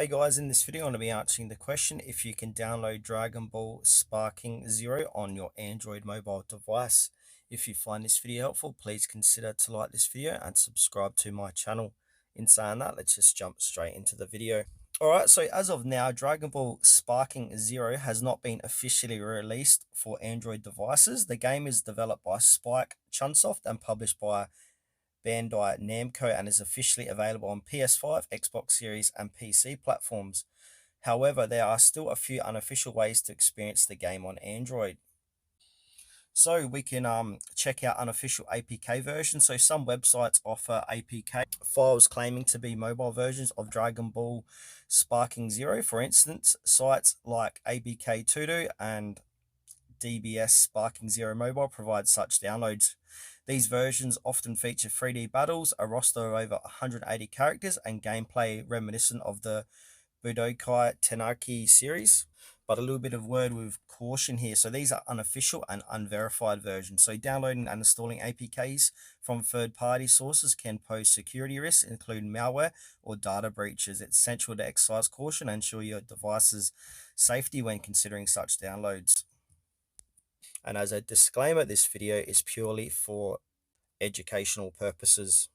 Hey guys, in this video I'm going to be answering the question if you can download Dragon Ball Sparking Zero on your Android mobile device. If you find this video helpful, please consider to like this video and subscribe to my channel. In saying that, let's just jump straight into the video. Alright, so as of now, Dragon Ball Sparking Zero has not been officially released for Android devices. The game is developed by Spike Chunsoft and published by Bandai Namco and is officially available on PS5, Xbox Series, and PC platforms. However, there are still a few unofficial ways to experience the game on Android. So we can check out unofficial APK versions. So some websites offer APK files claiming to be mobile versions of Dragon Ball Sparking Zero. For instance, sites like ABK Todo and DBS Sparking Zero Mobile provides such downloads. These versions often feature 3D battles, a roster of over 180 characters, and gameplay reminiscent of the Budokai Tenkaichi series. But a little bit of word with caution here. So these are unofficial and unverified versions. So downloading and installing APKs from third-party sources can pose security risks, including malware or data breaches. It's essential to exercise caution and ensure your device's safety when considering such downloads. And as a disclaimer, this video is purely for educational purposes.